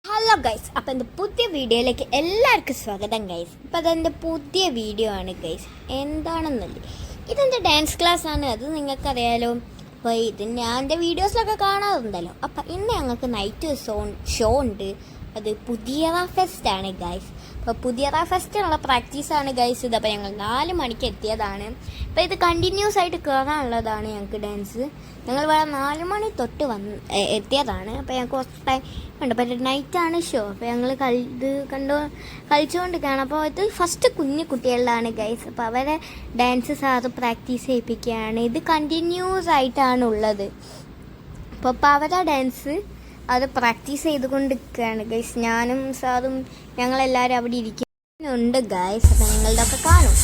Hello guys, അപ്പം എൻ്റെ പുതിയ വീഡിയോയിലേക്ക് എല്ലാവർക്കും സ്വാഗതം ഗൈസ്. അപ്പം അതെൻ്റെ പുതിയ വീഡിയോ ആണ് ഗൈസ്. എന്താണെന്നല്ലേ, ഇതെൻ്റെ ഡാൻസ് ക്ലാസ് ആണ്, അത് നിങ്ങൾക്കറിയാലോ. അപ്പോൾ ഇത് ഞാൻ എൻ്റെ വീഡിയോസിലൊക്കെ കാണാറുണ്ടല്ലോ. അപ്പം ഇന്ന് ഞങ്ങൾക്ക് നൈറ്റ് ഷോ ഉണ്ട്. അത് പുതിയറ ഫെസ്റ്റ് ആണ് ഗൈസ്. അപ്പോൾ പുതിയറ ഫെസ്റ്റിനുള്ള പ്രാക്ടീസാണ് ഗൈസ് ഇത്. അപ്പോൾ ഞങ്ങൾ 4 മണിക്ക് എത്തിയതാണ്. അപ്പോൾ ഇത് കണ്ടിന്യൂസ് ആയിട്ട് കയറാനുള്ളതാണ് ഞങ്ങൾക്ക് ഡാൻസ്. ഞങ്ങൾ ഇവിടെ 4 മണി തൊട്ട് എത്തിയതാണ്. അപ്പോൾ ഞങ്ങൾക്ക് കുറച്ച് ടൈം ഉണ്ട്. അപ്പോൾ നൈറ്റാണ് ഷോ. അപ്പോൾ ഞങ്ങൾ കളിച്ചുകൊണ്ടിരിക്കുകയാണ്. അപ്പോൾ ഇത് ഫസ്റ്റ് കുഞ്ഞു കുട്ടികളിലാണ് ഗൈസ്. അപ്പോൾ അവരെ ഡാൻസ് സാറ് പ്രാക്ടീസ് ചെയ്യിപ്പിക്കുകയാണ്. ഇത് കണ്ടിന്യൂസ് ആയിട്ടാണ് ഉള്ളത്. അപ്പോൾ അവരുടെ ഡാൻസ് അത് പ്രാക്ടീസ് ചെയ്തുകൊണ്ടിരിക്കുകയാണ് ഗൈസ്. ഞാനും സാറും ഞങ്ങളെല്ലാവരും അവിടെ ഇരിക്കുന്നുണ്ട് ഗൈസ്. അപ്പം നിങ്ങളുടെ ഒക്കെ കാണും.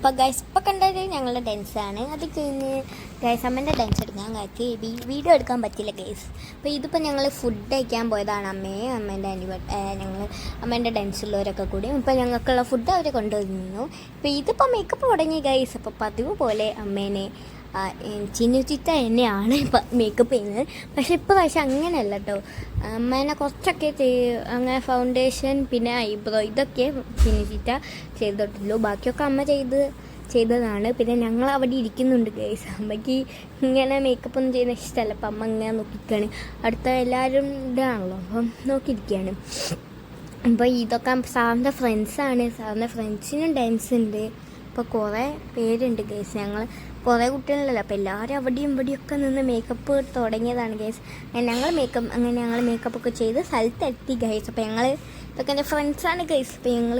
അപ്പോൾ ഗൈസ് ഇപ്പോൾ കണ്ടത് ഞങ്ങളുടെ ഡാൻസാണ്. അത് കഴിഞ്ഞ് ഗൈസ് അമ്മേൻ്റെ ഡാൻസ് എടുക്കാൻ കാറ്റി വീഡിയോ എടുക്കാൻ പറ്റില്ല ഗൈസ്. അപ്പോൾ ഇതിപ്പോൾ ഞങ്ങൾ ഫുഡ് കഴിക്കാൻ പോയതാണ്. അമ്മേൻ്റെ ഞങ്ങൾ അമ്മേൻ്റെ ഡാൻസുള്ളവരൊക്കെ കൂടി. ഇപ്പോൾ ഞങ്ങൾക്കുള്ള ഫുഡ് അവർ കൊണ്ടുവന്നു. ഇപ്പോൾ ഇതിപ്പോൾ മേക്കപ്പ് തുടങ്ങി ഗൈസ്. അപ്പോൾ പതിവ് പോലെ അമ്മേനെ ചിന്നുചിത്ത തന്നെയാണ് ഇപ്പം മേക്കപ്പ് ചെയ്യുന്നത്. പക്ഷേ അങ്ങനെയല്ല കേട്ടോ. അമ്മേനെ കുറച്ചൊക്കെ അങ്ങനെ ഫൗണ്ടേഷൻ പിന്നെ ഐബ്രോ ഇതൊക്കെ ചിന്നുചിത്ത ചെയ്തിട്ടുള്ളൂ. ബാക്കിയൊക്കെ അമ്മ ചെയ്തതാണ്. പിന്നെ ഞങ്ങൾ അവിടെ ഇരിക്കുന്നുണ്ട് ഗൈസ്. അമ്മയ്ക്ക് ഇങ്ങനെ മേക്കപ്പ് ഒന്നും ചെയ്യുന്ന ഇഷ്ടമല്ല. അപ്പം അമ്മ ഇങ്ങനെ നോക്കിയിരിക്കുകയാണ്. അടുത്ത എല്ലാവരും ഇതാണല്ലോ, അപ്പം നോക്കിയിരിക്കുകയാണ്. അപ്പോൾ ഇതൊക്കെ സാറിൻ്റെ ഫ്രണ്ട്സാണ്. സാറിൻ്റെ ഫ്രണ്ട്സിനും ഡാൻസ് ഉണ്ട്. ഇപ്പോൾ കുറേ പേരുണ്ട് ഗൈസ്. ഞങ്ങൾ കുറേ കുട്ടികളുണ്ടല്ലോ. അപ്പോൾ എല്ലാവരും അവിടെയും ഇവിടെയൊക്കെ നിന്ന് മേക്കപ്പ് തുടങ്ങിയതാണ് ഗൈസ്. ഞങ്ങൾ മേക്കപ്പൊക്കെ ചെയ്ത് സ്ഥലത്തെത്തി ഗൈസ്. അപ്പോൾ ഇതൊക്കെ എൻ്റെ ഫ്രണ്ട്സാണ് ഗൈസ്. അപ്പോൾ ഞങ്ങൾ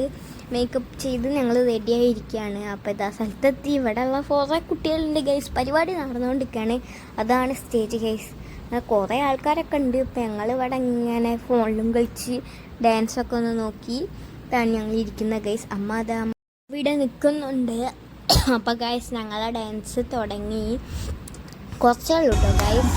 മേക്കപ്പ് ചെയ്ത് ഞങ്ങൾ റെഡിയായിരിക്കുകയാണ്. അപ്പോൾ ഇതാ സ്ഥലത്തെത്തി. ഇവിടെയുള്ള കുറേ കുട്ടികളുണ്ട് ഗൈസ്. പരിപാടി നടന്നുകൊണ്ടിരിക്കുകയാണ്. അതാണ് സ്റ്റേജ് ഗൈസ്. കുറേ ആൾക്കാരൊക്കെ ഉണ്ട്. ഇപ്പോൾ ഞങ്ങളിവിടെ ഇങ്ങനെ ഫോണിലും കളിച്ച് ഡാൻസൊക്കെ ഒന്ന് നോക്കി ഇതാണ് ഞങ്ങൾ ഇരിക്കുന്നത് ഗൈസ്. അമ്മ ഇവിടെ നിൽക്കുന്നുണ്ട്. അപ്പോൾ ഗൈസ് ഞങ്ങളെ ഡാൻസ് തുടങ്ങി. കുറച്ചേ ഉള്ളൂ കേട്ടോ ഗൈസ്.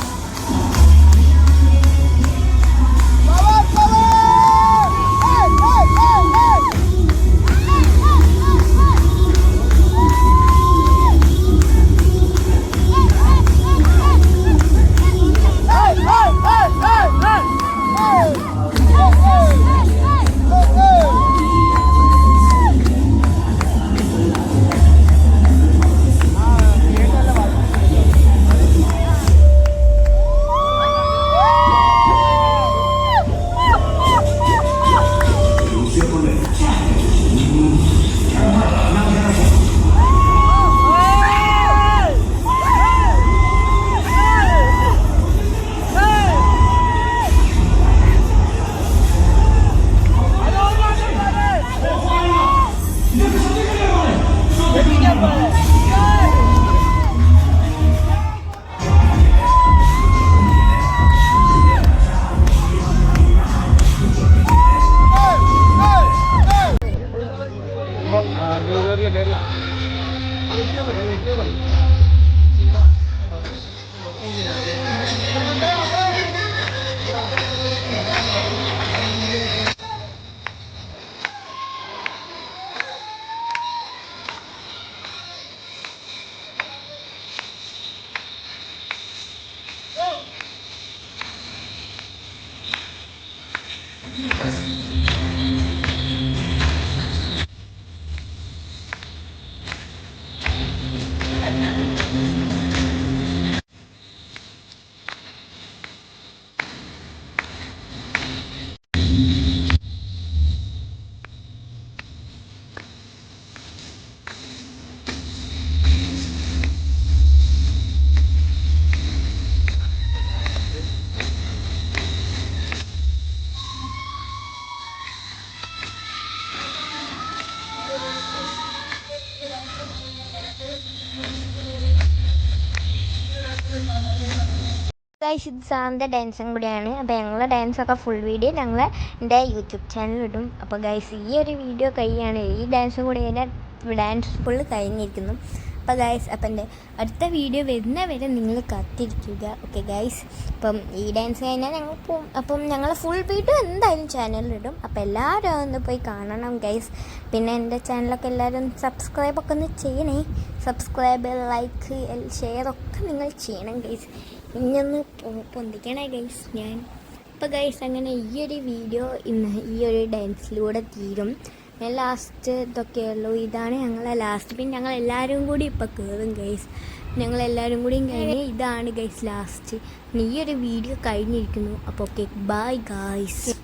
ഗൈസ് ഇത് സാറിൻ്റെ ഡാൻസും കൂടിയാണ്. അപ്പോൾ ഞങ്ങളുടെ ഡാൻസൊക്കെ ഫുൾ വീഡിയോ ഞങ്ങൾ എൻ്റെ യൂട്യൂബ് ചാനലിലിടും. അപ്പോൾ ഗൈസ് ഈ ഒരു വീഡിയോ കഴിയാണ്, ഈ ഡാൻസും കൂടി എൻ്റെ ഡാൻസ് ഫുള്ള് കഴിഞ്ഞിരിക്കുന്നു. അപ്പോൾ ഗൈസ് അപ്പം എൻ്റെ അടുത്ത വീഡിയോ വരുന്ന വരെ നിങ്ങൾ കാത്തിരിക്കുക. ഓക്കെ ഗൈസ്, അപ്പം ഈ ഡാൻസ് കഴിഞ്ഞാൽ ഞങ്ങൾ പോവും. അപ്പം ഞങ്ങൾ ഫുൾ വീഡിയോ എന്തായാലും ചാനലിലിടും. അപ്പോൾ എല്ലാവരും ഒന്ന് പോയി കാണണം ഗൈസ്. പിന്നെ എൻ്റെ ചാനലൊക്കെ എല്ലാവരും സബ്സ്ക്രൈബൊക്കെ ഒന്ന് ചെയ്യണേ. സബ്സ്ക്രൈബ്, ലൈക്ക്, ഷെയർ ഒക്കെ നിങ്ങൾ ചെയ്യണം ഗൈസ്. ഇനിയൊന്ന് പൊന്തിക്കണേ ഗൈസ് ഞാൻ. അപ്പോൾ ഗൈസ് അങ്ങനെ ഈ ഒരു വീഡിയോ ഇന്ന് ഈ ഒരു ഡാൻസിലൂടെ തീരും. ഞാൻ ലാസ്റ്റ് ഇതൊക്കെയുള്ളൂ. ഇതാണ് ഞങ്ങളെ ലാസ്റ്റ്. പിന്നെ ഞങ്ങളെല്ലാവരും കൂടി ഇപ്പോൾ കയറും ഗൈസ്. ഞങ്ങളെല്ലാവരും കൂടിയും കഴിഞ്ഞ് ഇതാണ് ഗൈസ് ലാസ്റ്റ്. ഈ ഒരു വീഡിയോ കഴിഞ്ഞിരിക്കുന്നു. അപ്പോൾ ഓക്കെ, ബൈ ഗൈസ്.